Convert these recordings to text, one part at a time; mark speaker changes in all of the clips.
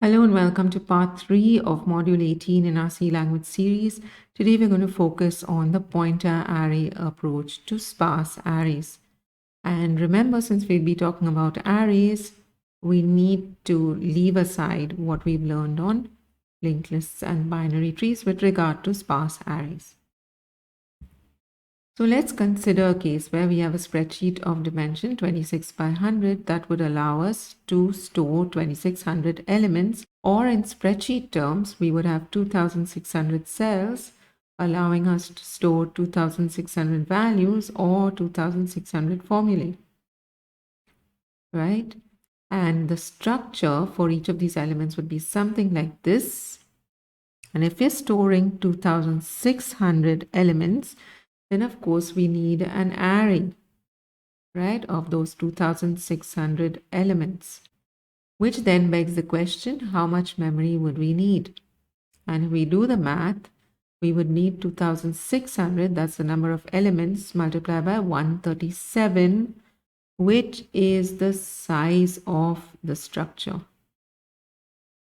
Speaker 1: Hello and welcome to part 3 of module 18 in our C language series. Today we're going to focus on the pointer array approach to sparse arrays. And remember, since we'll be talking about arrays, we need to leave aside what we've learned on linked lists and binary trees with regard to sparse arrays. So let's consider a case where we have a spreadsheet of dimension 26 by 100 that would allow us to store 2600 elements, or in spreadsheet terms, we would have 2600 cells, allowing us to store 2600 values or 2600 formulae, right? And the structure for each of these elements would be something like this. And if we're storing 2600 elements, then of course we need an array, right, of those 2600 elements, which then begs the question, how much memory would we need? And if we do the math, we would need 2600, that's the number of elements, multiplied by 137, which is the size of the structure.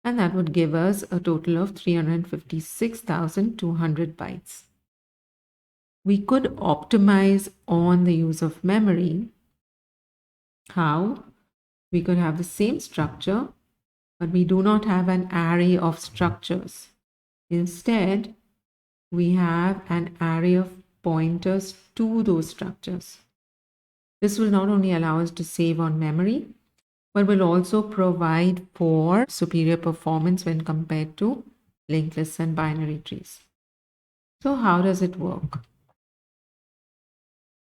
Speaker 1: And that would give us a total of 356,200 bytes. We could optimize on the use of memory. How? We could have the same structure, but we do not have an array of structures. Instead, we have an array of pointers to those structures. This will not only allow us to save on memory, but will also provide for superior performance when compared to linked lists and binary trees. So how does it work?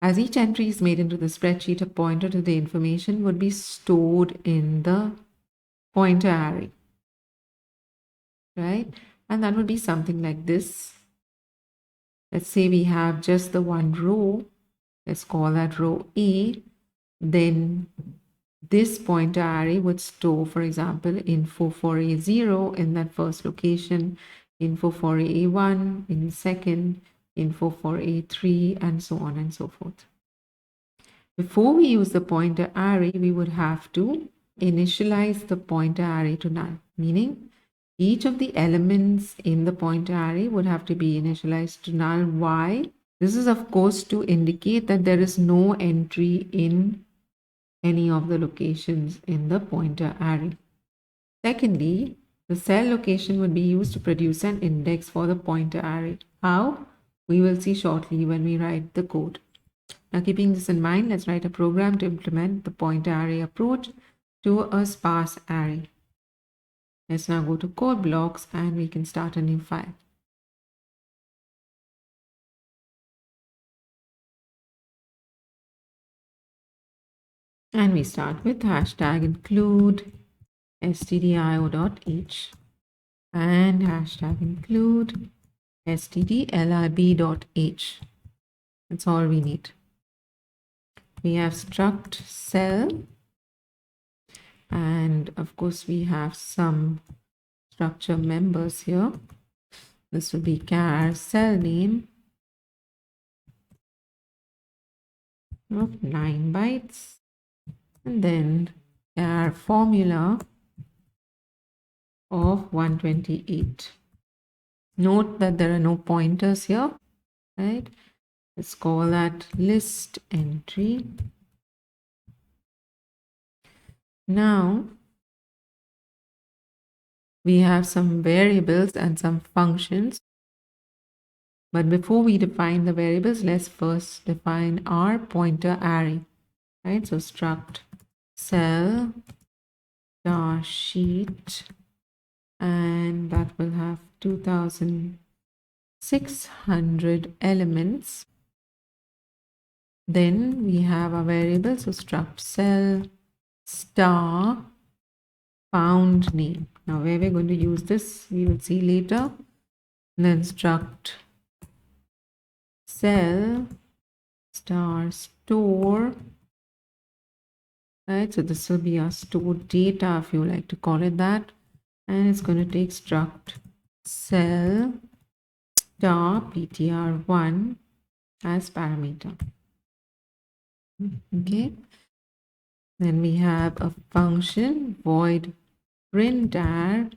Speaker 1: As each entry is made into the spreadsheet, a pointer to the information would be stored in the pointer array, right? And that would be something like this. Let's say we have just the one row. Let's call that row A. Then this pointer array would store, for example, info for A0 in that first location, info for A1 in the second, info for A3, and so on and so forth. Before we use the pointer array, we would have to initialize the pointer array to null, meaning each of the elements in the pointer array would have to be initialized to null. Why? This is, of course, to indicate that there is no entry in any of the locations in the pointer array. Secondly, the cell location would be used to produce an index for the pointer array. How? We will see shortly when we write the code. Now, keeping this in mind, let's write a program to implement the pointer array approach to a sparse array. Let's now go to code blocks and we can start a new file. And we start with hashtag include stdio.h and hashtag include stdlib.h. That's all we need. We have struct cell, and of course we have some structure members here. This will be char cell name of 9 bytes, and then char formula of 128. Note that there are no pointers here, right? Let's call that list entry. Now we have some variables and some functions. But before we define the variables, let's first define our pointer array, right? So struct cell sheet, and that will have 2600 elements. Then we have a variable, so struct cell star found name. Now where we're going to use this, we will see later. And then struct cell star store, right? So this will be our stored data, if you like to call it that. And it's going to take struct cell star ptr1 as parameter. Okay. Then we have a function void printar,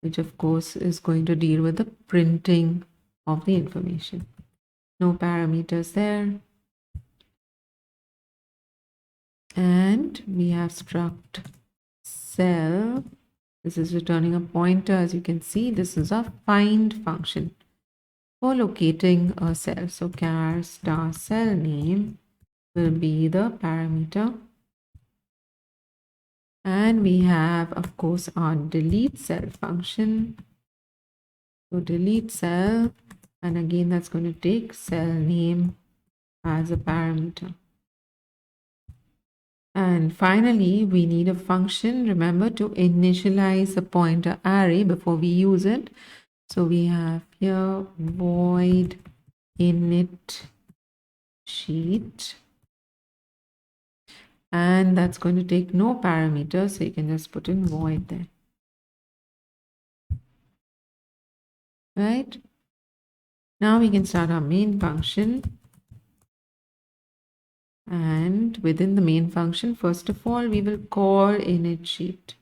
Speaker 1: which of course is going to deal with the printing of the information. No parameters there. And we have struct cell. This is returning a pointer. As you can see, this is a find function for locating a cell. So char star cell name will be the parameter. And we have, of course, our delete cell function. So delete cell, and again, that's going to take cell name as a parameter. And finally, we need a function, remember, to initialize the pointer array before we use it. So we have here void init sheet, and that's going to take no parameters, so you can just put in void there. Right? Now we can start our main function. And within the main function, first of all, we will call init sheet.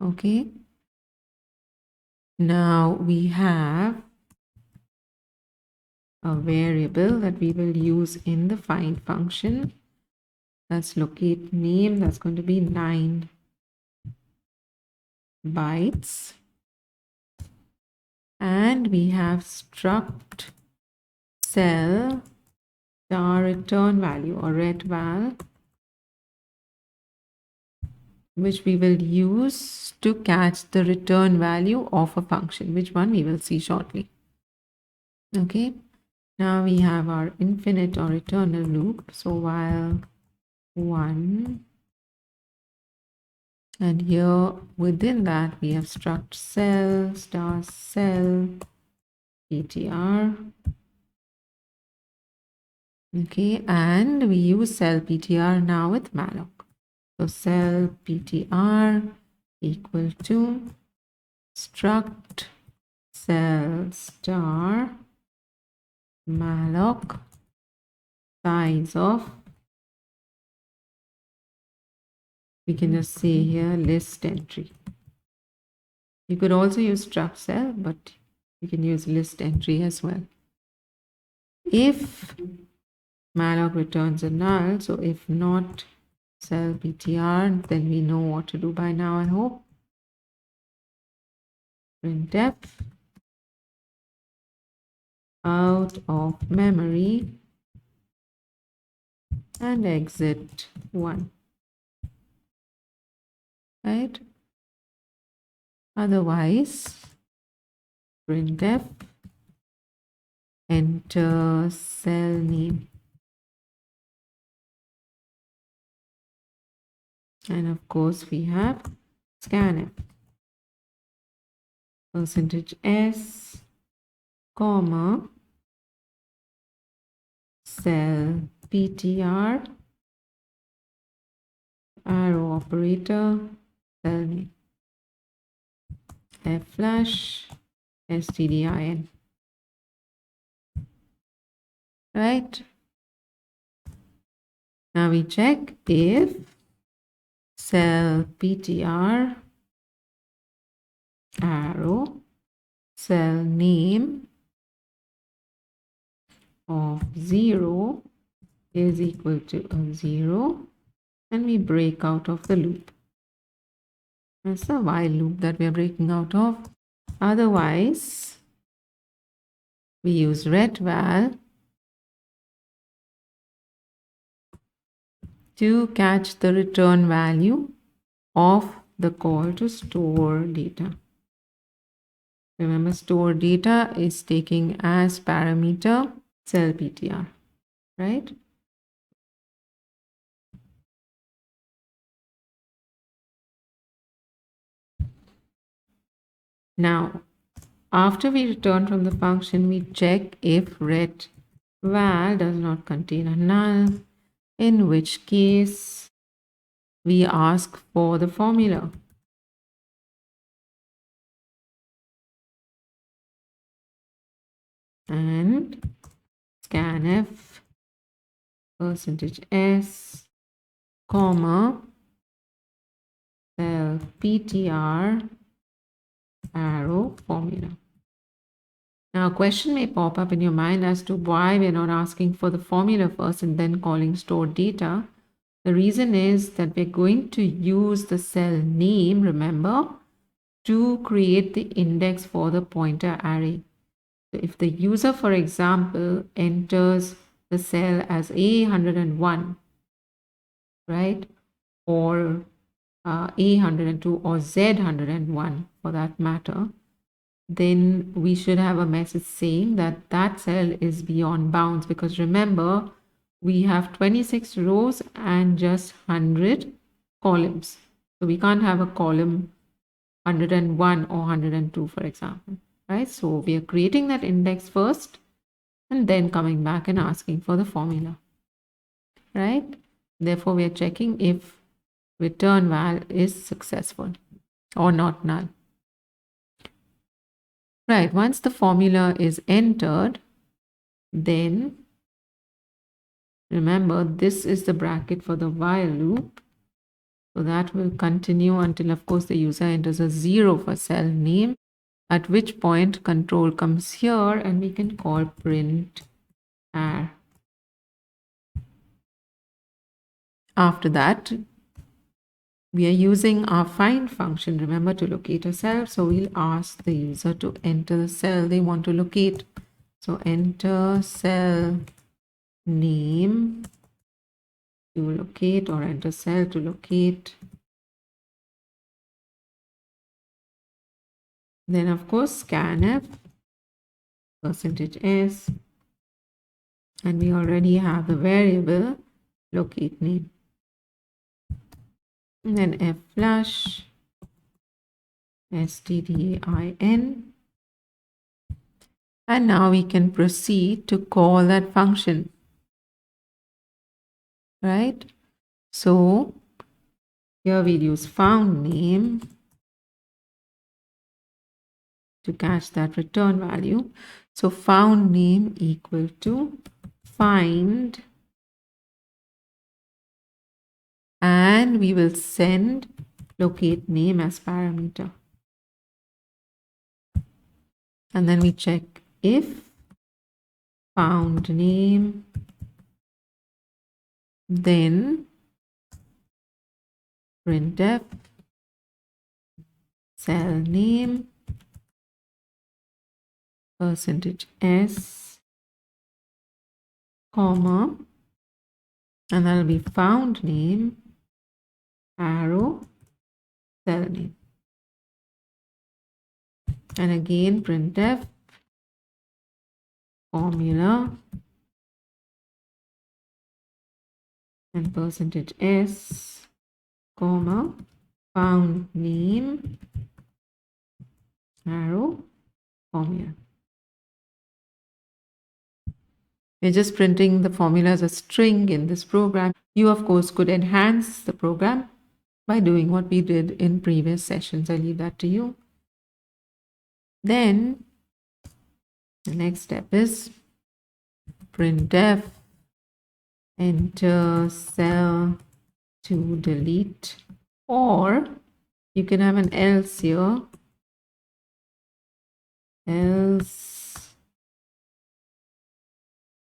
Speaker 1: Okay. Now we have a variable that we will use in the find function. That's locate name. That's going to be 9 bytes. And we have struct cell star return value or retval, which we will use to catch the return value of a function, which one we will see shortly. Okay, now we have our infinite or eternal loop. So while 1, and here within that we have struct cell star cell ptr. Okay, and we use cell ptr now with malloc. So cell ptr equal to struct cell star malloc size of, we can just say here list entry. You could also use struct cell, but you can use list entry as well. If malloc returns a null, so if not cell ptr, then we know what to do by now, I hope. Printf out of memory and exit 1. Right? Otherwise, printf enter cell name. And of course, we have scanf %s, comma, cell ptr, arrow operator, cell name, flash, stdin. Right? Now we check if cell ptr arrow cell name of 0 is equal to a 0, and we break out of the loop. That's the while loop that we are breaking out of. Otherwise, we use retval to catch the return value of the call to store data. Remember, store data is taking as parameter cell ptr, right? Now, after we return from the function, we check if retval does not contain a null, in which case we ask for the formula. And scanf %s, comma, cell ptr arrow formula. Now, a question may pop up in your mind as to why we're not asking for the formula first and then calling stored data. The reason is that we're going to use the cell name, remember, to create the index for the pointer array. So if the user, for example, enters the cell as A101, right, or A102 or Z101 for that matter, then we should have a message saying that that cell is beyond bounds, because remember, we have 26 rows and just 100 columns. So we can't have a column 101 or 102, for example, right? So we are creating that index first and then coming back and asking for the formula, right? Therefore, we are checking if return val is successful or not null. Right, once the formula is entered, then remember this is the bracket for the while loop. So that will continue until, of course, the user enters a 0 for cell name, at which point control comes here and we can call print r. After that, we are using our find function, remember, to locate a cell. So we'll ask the user to enter the cell they want to locate. So enter cell name to locate, or enter cell to locate. Then, of course, scanf %s, and we already have the variable locate name. And then f-flush stdin. And now we can proceed to call that function, right? So here we'll use found name to catch that return value. So found name equal to find, and we will send locate name as parameter. And then we check if found name, then printf cell name %s, comma, and that'll be found name arrow cell name. And again, printf formula and %s, comma, found name arrow formula. We're just printing the formula as a string in this program. You, of course, could enhance the program by doing what we did in previous sessions. I leave that to you. Then the next step is printf enter cell to delete, or you can have an else here, else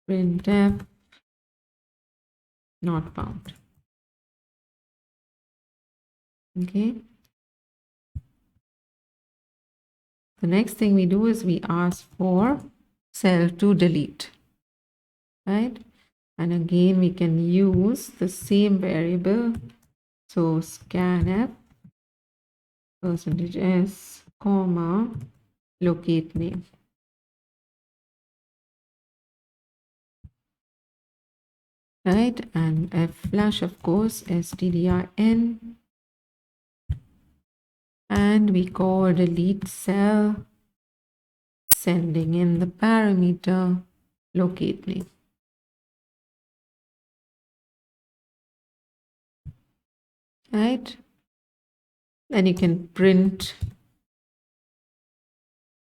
Speaker 1: printf not found. Okay. The next thing we do is we ask for cell to delete, right? And again, we can use the same variable. So scanf %s, comma, locate name. Right? And f-flush, of course, stdin. And we call delete cell, sending in the parameter locate name. Right? Then you can print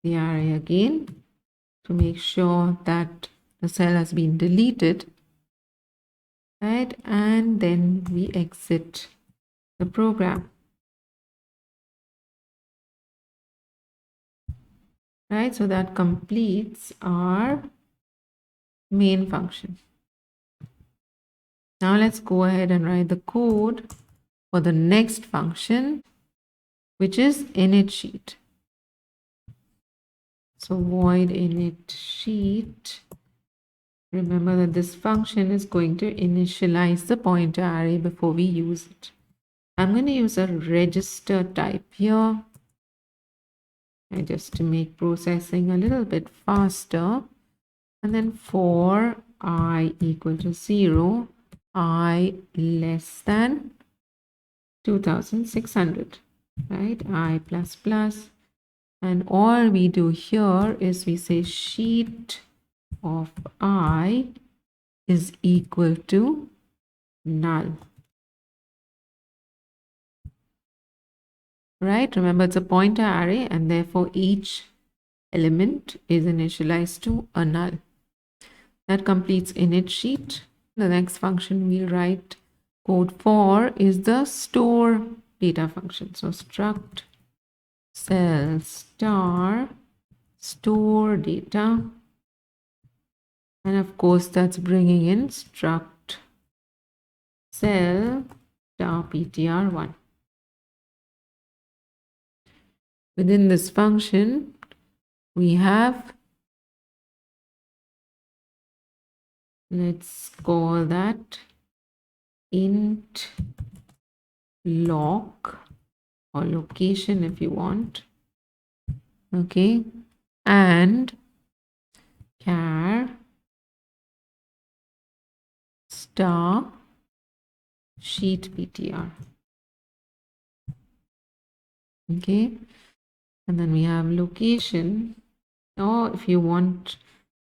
Speaker 1: the array again to make sure that the cell has been deleted. Right? And then we exit the program. right? So that completes our main function. Now let's go ahead and write the code for the next function, which is init sheet. So void init sheet. Remember that this function is going to initialize the pointer array before we use it. I'm going to use a register type here, and just to make processing a little bit faster. And then for I equal to 0, I less than 2600, right? I plus plus. And all we do here is we say sheet of I is equal to null. Right? Remember, it's a pointer array, and therefore each element is initialized to a null. That completes init sheet. The next function we'll write code for is the store data function. So struct cell star store data, and of course that's bringing in struct cell star ptr1. Within this function we have, let's call that int loc, or location if you want, okay, and char star sheet ptr, okay. And then we have location, or if you want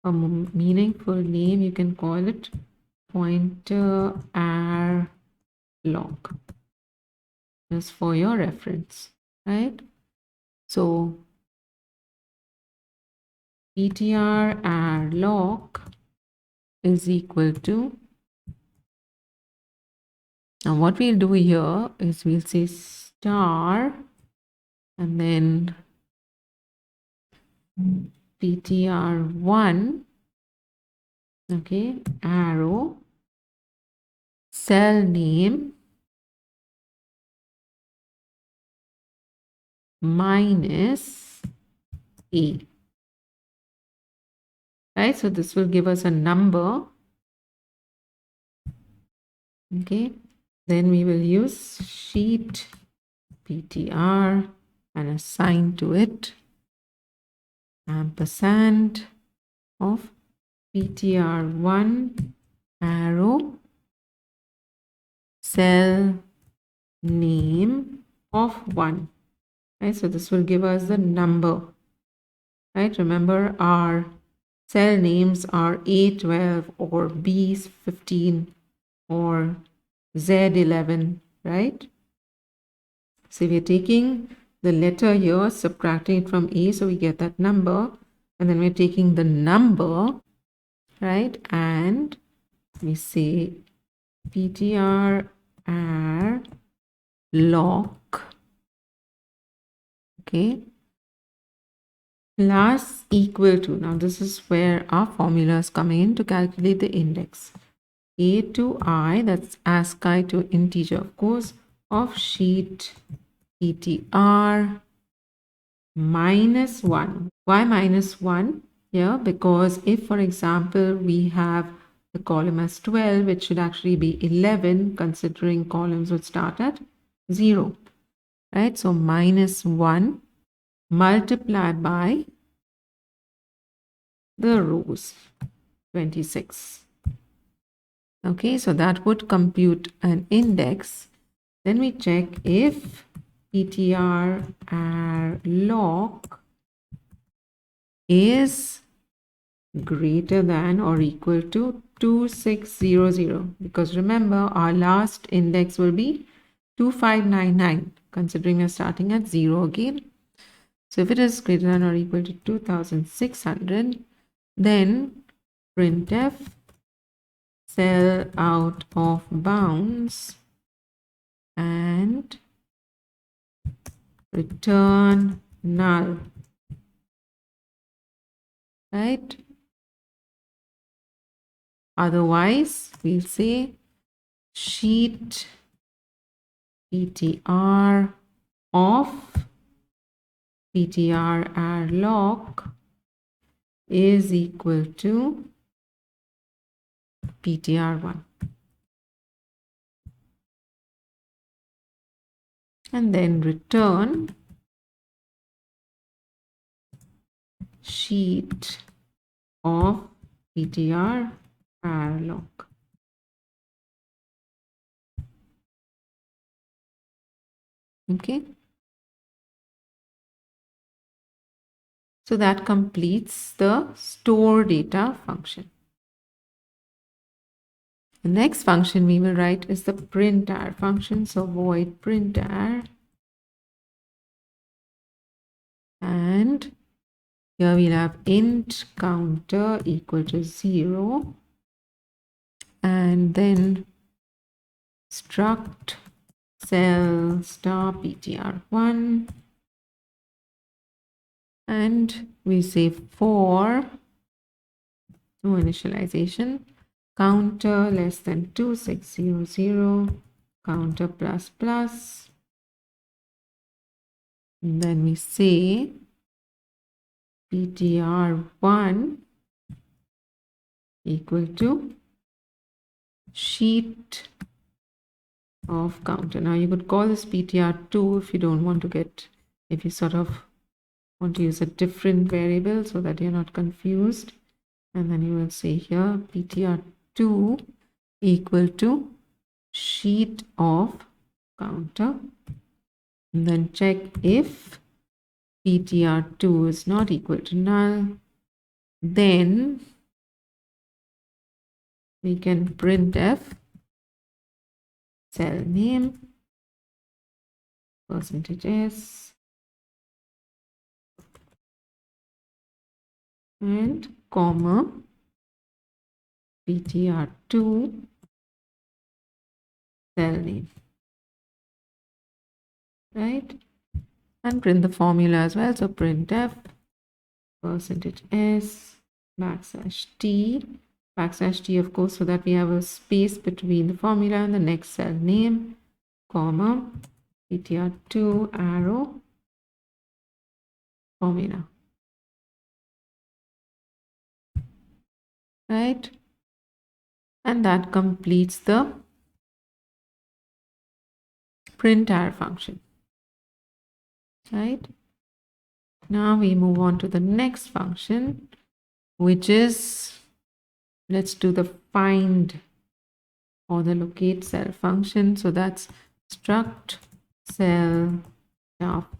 Speaker 1: a meaningful name, you can call it pointer arr loc, just for your reference, right? So ptr arr loc is equal to, now what we'll do here is we'll say star and then ptr1, okay, arrow cell name minus a, right? So this will give us a number, okay. Then we will use sheet ptr and assign to it ampersand of ptr1 arrow cell name of 1, right? So this will give us the number, right? Remember, our cell names are A12 or B15 or Z11, right? So we're taking the letter here, subtracting it from A, so we get that number, and then we're taking the number, right? And we say ptr arr loc, okay, plus equal to, now this is where our formula is coming in to calculate the index, a to I, that's ASCII to integer, of course, of sheet ptr minus 1. Why minus 1 here? Because if, for example, we have the column as 12, it should actually be 11, considering columns would start at 0, right? So minus 1 multiplied by the rows, 26. Okay, so that would compute an index. Then we check if ptr arr loc is greater than or equal to 2600, because remember our last index will be 2599, considering we're starting at 0 again. So if it is greater than or equal to 2600, then printf cell out of bounds and return null. right? Otherwise, we'll say sheet PTR of PTR airlock is equal to PTR1. And then return sheet of PTR airlock. Okay. So that completes the store data function. The next function we will write is the printar function. So void printar. And here we'll have int counter equal to 0. And then struct cell star ptr1. And we say for no initialization, counter less than 2600, counter plus plus. And then we say ptr1 equal to sheet of counter. Now you could call this ptr2 if you don't want to get, if you sort of want to use a different variable so that you're not confused. And then you will say here ptr2 equal to sheet of counter. And then check if ptr2 is not equal to null, then we can printf cell name %s and comma ptr2 cell name, right? And print the formula as well. So printf %s \t of course, so that we have a space between the formula and the next cell name, comma ptr2 arrow formula, right? And that completes the printar function, right? Now we move on to the next function, which is, let's do the find or the locate cell function. So that's struct cell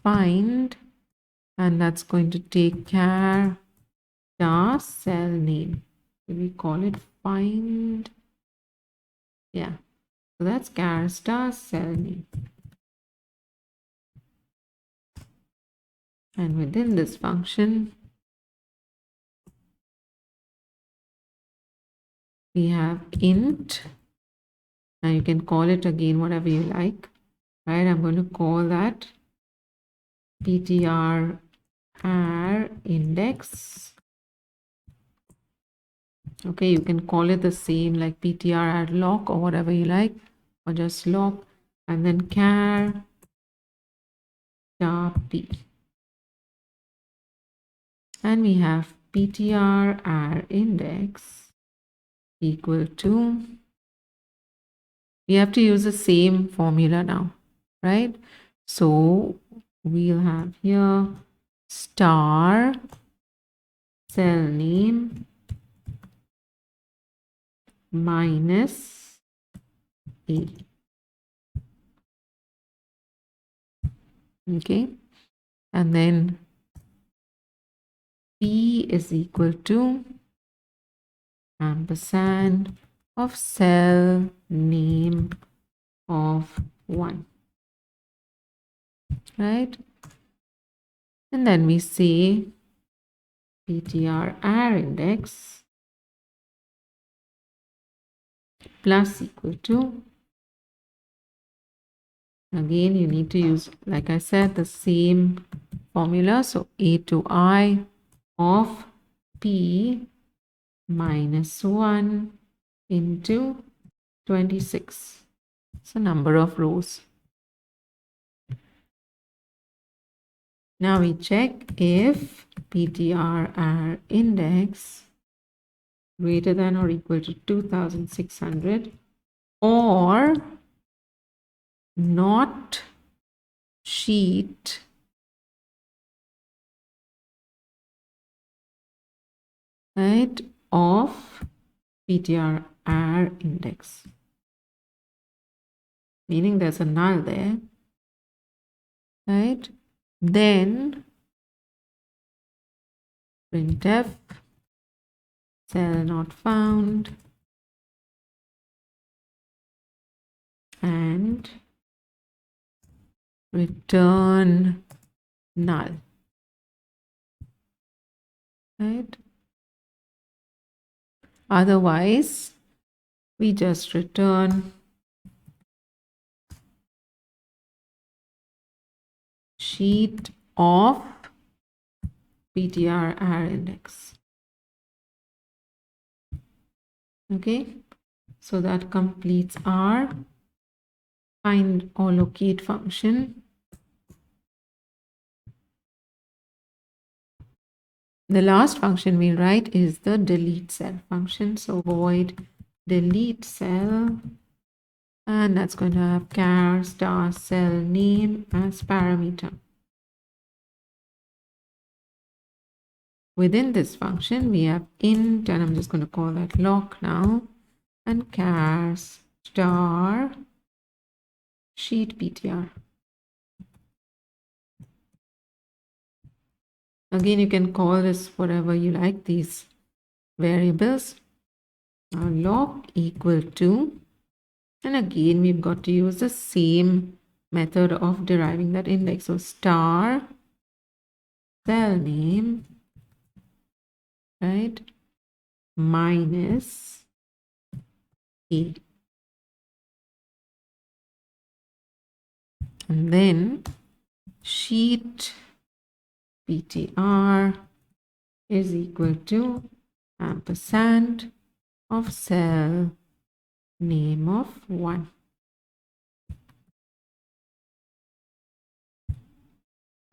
Speaker 1: find, and that's going to take char cell name. Do we call it find? Yeah. So that's char cell name. And within this function, we have int. Now you can call it again whatever you like, right? I'm going to call that ptr index. Okay, you can call it the same like ptr lock or whatever you like, or just lock, and then char p. And we have ptr index equal to, we have to use the same formula now, right? So we'll have here star cell name minus a. Okay, and then p is equal to ampersand of cell name of 1, right? And then we say ptr index plus equal to, again you need to use, like I said, the same formula. So a to I of P minus 1 into 26. It's a number of rows. Now we check if PTR index greater than or equal to 2600 or not sheet right of PTR index, meaning there's a null there, right? Then printf cell not found and return null, right? Otherwise we just return sheet of PTR index. Okay, so that completes our find or locate function. The last function we write is the delete cell function. So void delete cell, and that's going to have char star cell name as parameter. Within this function we have int, and I'm just going to call that lock now, and char star sheet PTR. Again, you can call this whatever you like, these variables. Now lock equal to, and again we've got to use the same method of deriving that index. So star cell name, right, minus a, and then sheet PTR is equal to ampersand of cell name of 1.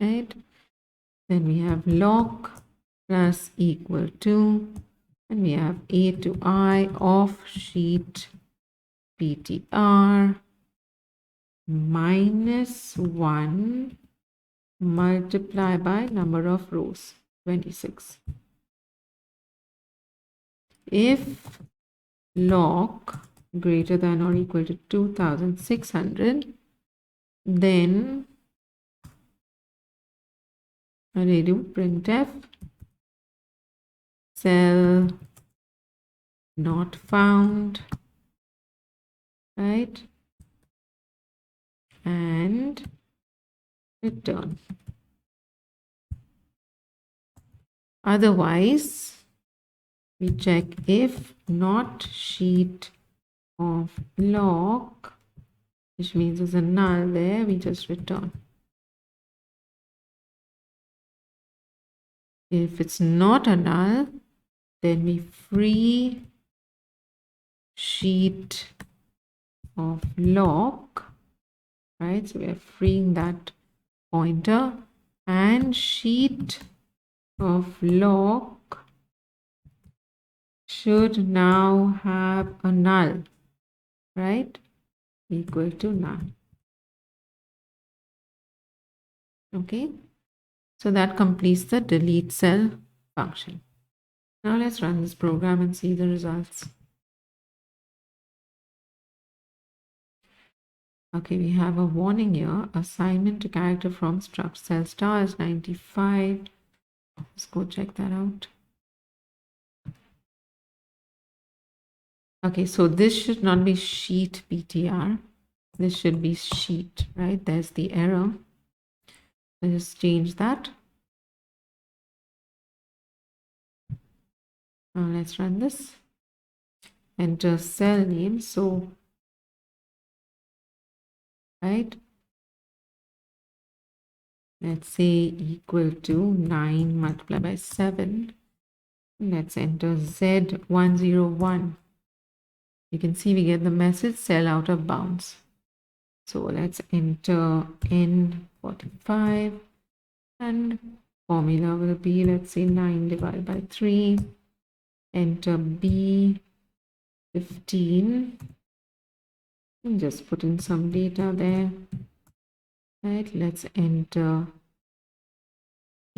Speaker 1: Right, then we have lock plus equal to, and we have a to I of sheet PTR minus 1 multiply by number of rows, 26. If lock greater than or equal to 2600, then I do printf cell not found, right, and return. Otherwise we check if not sheet of lock, which means there's a null there, we just return. If it's not a null, then we free sheet of lock, right? So we are freeing that pointer, and sheet of lock should now have a null, right, equal to null. Okay, so that completes the delete cell function. Now let's run this program and see the results. Okay, we have a warning here. Assignment to character from struct cell star is 95. Let's go check that out. Okay, so this should not be sheet PTR. This should be sheet, right? There's the error. Let's just change that. Now let's run this. Enter cell name. So, right, let's say equal to 9 multiplied by 7. Let's enter Z101. You can see we get the message cell out of bounds. So let's enter N45 and formula will be, let's say 9 divided by 3. Enter B15 and just put in some data there. Right, let's enter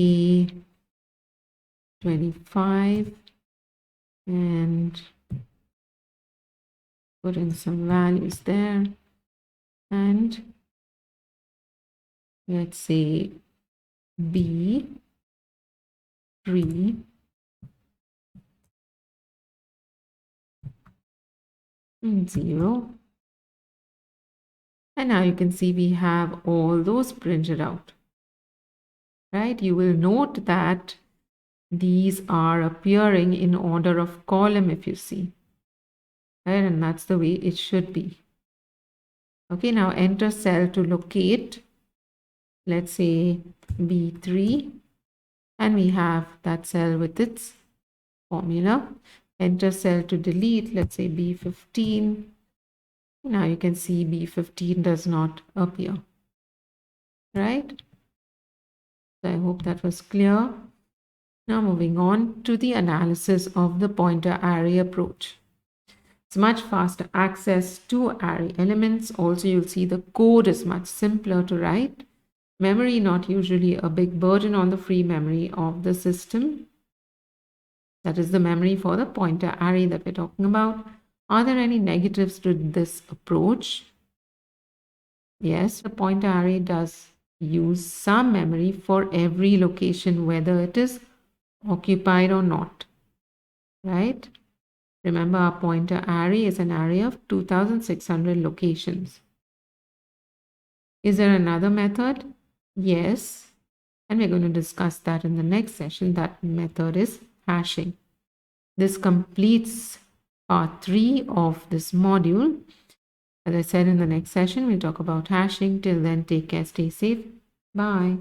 Speaker 1: A25 and put in some values there, and let's say B3 and 0. And now you can see we have all those printed out. Right? You will note that these are appearing in order of column if you see. Right? And that's the way it should be. Okay, now enter cell to locate. Let's say B3. And we have that cell with its formula. Enter cell to delete. Let's say B15. Now you can see B15 does not appear. Right? So I hope that was clear. Now moving on to the analysis of the pointer array approach. It's much faster access to array elements. Also, you'll see the code is much simpler to write. Memory not usually a big burden on the free memory of the system. That is the memory for the pointer array that we're talking about. Are there any negatives to this approach? Yes, the pointer array does use some memory for every location, whether it is occupied or not. Right? Remember, our pointer array is an array of 2600 locations. Is there another method? Yes. And we're going to discuss that in the next session. That method is hashing. This completes part 3 of this module. As I said, in the next session, we'll talk about hashing. Till then, take care, stay safe. Bye.